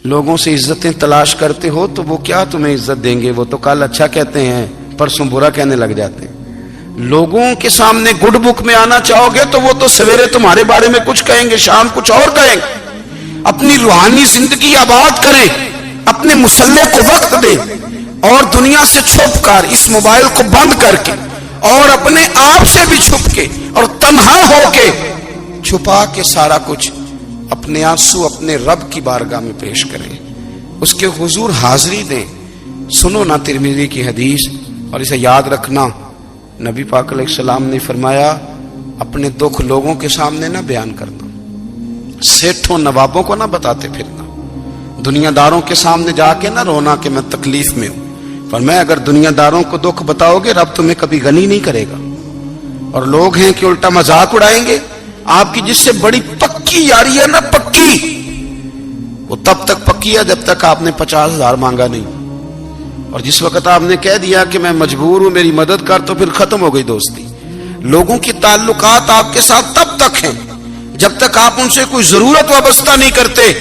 لوگوں سے عزتیں تلاش کرتے ہو تو وہ کیا تمہیں عزت دیں گے؟ وہ تو کل اچھا کہتے ہیں پرسوں برا کہنے لگ جاتے ہیں۔ لوگوں کے سامنے گڈ بک میں آنا چاہو گے تو وہ تو سویرے تمہارے بارے میں کچھ کہیں گے، شام کچھ اور کہیں گے۔ اپنی روحانی زندگی آباد کریں، اپنے مسلح کو وقت دیں، اور دنیا سے چھپ کر اس موبائل کو بند کر کے اور اپنے آپ سے بھی چھپ کے اور تنہا ہو کے چھپا کے سارا کچھ اپنے آنسو اپنے رب کی بارگاہ میں پیش کریں، اس کے حضور حاضری دیں۔ سنو نا ترمذی کی حدیث، اور اسے یاد رکھنا، نبی پاک علیہ السلام نے فرمایا اپنے دکھ لوگوں کے سامنے نہ بیان کرنا، سیٹھوں نوابوں کو نہ بتاتے پھرنا، دنیا داروں کے سامنے جا کے نہ رونا کہ میں تکلیف میں ہوں۔ فرمایا اگر دنیا داروں کو دکھ بتاؤ گے رب تمہیں کبھی غنی نہیں کرے گا۔ اور لوگ ہیں کہ الٹا مذاق اڑائیں گے آپ کی، جس سے بڑی پکی یاری ہے نا، پکی، وہ تب تک پکی ہے جب تک آپ نے 50,000 مانگا نہیں، اور جس وقت آپ نے کہہ دیا کہ میں مجبور ہوں میری مدد کر، تو پھر ختم ہو گئی دوستی۔ لوگوں کی تعلقات آپ کے ساتھ تب تک ہیں جب تک آپ ان سے کوئی ضرورت وابستہ نہیں کرتے۔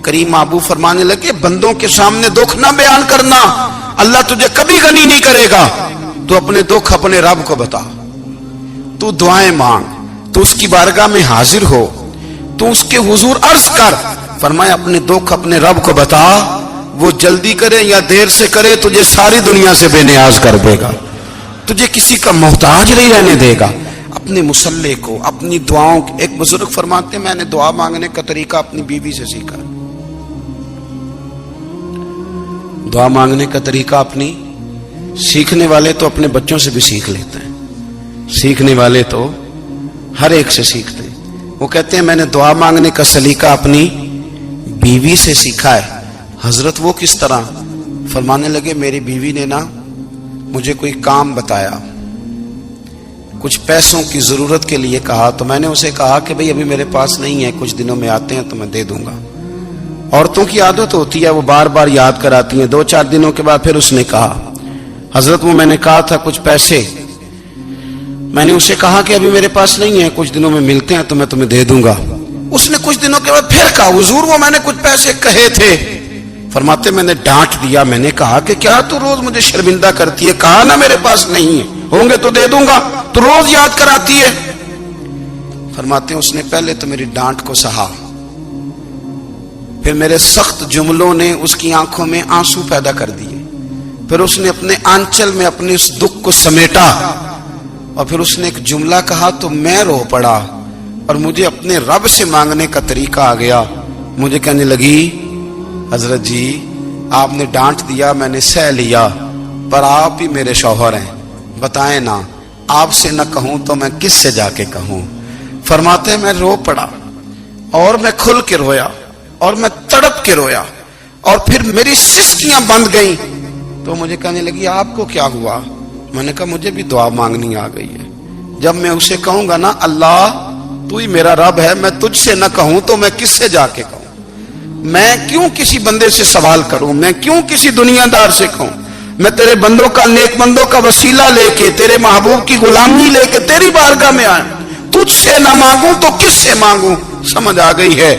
کریم محبوب فرمانے لگے بندوں کے سامنے دکھ نہ بیان کرنا، اللہ تجھے کبھی غنی نہیں کرے گا۔ تو اپنے دکھ اپنے رب کو بتا، تو دعائیں مانگ، تو اس کی بارگاہ میں حاضر ہو، تو اس کے حضور عرض کر۔ فرمایا اپنے دکھ اپنے رب کو بتا، وہ جلدی کرے یا دیر سے کرے تجھے ساری دنیا سے بے نیاز کر دے گا، تجھے کسی کا محتاج نہیں رہنے دے گا۔ اپنے مسلح کو، اپنی دعاؤں، ایک بزرگ فرماتے ہیں میں نے دعا مانگنے کا طریقہ اپنی بیوی سے سیکھا، دعا مانگنے کا طریقہ اپنی، سیکھنے والے تو اپنے بچوں سے بھی سیکھ لیتے ہیں، سیکھنے والے تو ہر ایک سے سیکھتے ہیں۔ وہ کہتے ہیں میں نے دعا مانگنے کا سلیقہ اپنی بیوی سے سیکھا ہے۔ حضرت وہ کس طرح؟ فرمانے لگے میری بیوی نے نا مجھے کوئی کام بتایا، کچھ پیسوں کی ضرورت کے لیے کہا، تو میں نے اسے کہا کہ بھئی ابھی میرے پاس نہیں ہے، کچھ دنوں میں آتے ہیں تو میں دے دوں گا۔ عورتوں کی عادت ہوتی ہے وہ بار بار یاد کراتی ہیں، 2-4 دنوں کے بعد پھر اس نے کہا حضرت وہ میں نے کہا تھا کچھ پیسے، میں نے اسے کہا کہ ابھی میرے پاس نہیں ہے، کچھ دنوں میں ملتے ہیں تو میں تمہیں دے دوں گا۔ اس نے کچھ دنوں کے بعد پھر کہا حضور وہ میں نے کچھ پیسے کہے تھے۔ فرماتے میں نے ڈانٹ دیا، میں نے کہا کہ کیا تو روز مجھے شرمندہ کرتی ہے، کہا نا میرے پاس نہیں ہے، ہوں گے تو دے دوں گا، تو روز یاد کراتی ہے۔ فرماتے ہیں اس نے پہلے تو میری ڈانٹ کو سہا، پھر میرے سخت جملوں نے اس کی آنکھوں میں آنسو پیدا کر دیے، پھر اس نے اپنے آنچل میں اپنے اس دکھ کو سمیٹا، اور پھر اس نے ایک جملہ کہا تو میں رو پڑا، اور مجھے اپنے رب سے مانگنے کا طریقہ آ گیا۔ مجھے کہنے لگی حضرت جی آپ نے ڈانٹ دیا میں نے سہ لیا، پر آپ ہی میرے شوہر ہیں، بتائیں نا آپ سے نہ کہوں تو میں کس سے جا کے کہوں۔ فرماتے ہیں میں رو پڑا، اور میں کھل کے رویا، اور میں تڑپ کے رویا، اور پھر میری سسکیاں بند گئیں۔ تو مجھے کہنے لگی آپ کو کیا ہوا؟ میں نے کہا مجھے بھی دعا مانگنی آ گئی ہے، جب میں اسے کہوں گا نا اللہ تو ہی میرا رب ہے، میں تجھ سے نہ کہوں تو میں کس سے جا کے کہوں؟ میں کیوں کسی بندے سے سوال کروں؟ میں کیوں کسی دنیا دار سے کہوں؟ میں تیرے بندوں کا، نیک بندوں کا وسیلہ لے کے، تیرے محبوب کی غلامی لے کے تیری بارگاہ میں آیا، تجھ سے نہ مانگوں تو کس سے مانگوں؟ سمجھ آ گئی ہے؟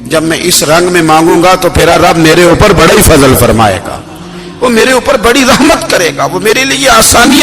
جب میں اس رنگ میں مانگوں گا تو پھر رب میرے اوپر بڑا ہی فضل فرمائے گا، وہ میرے اوپر بڑی رحمت کرے گا، وہ میرے لیے آسانیاں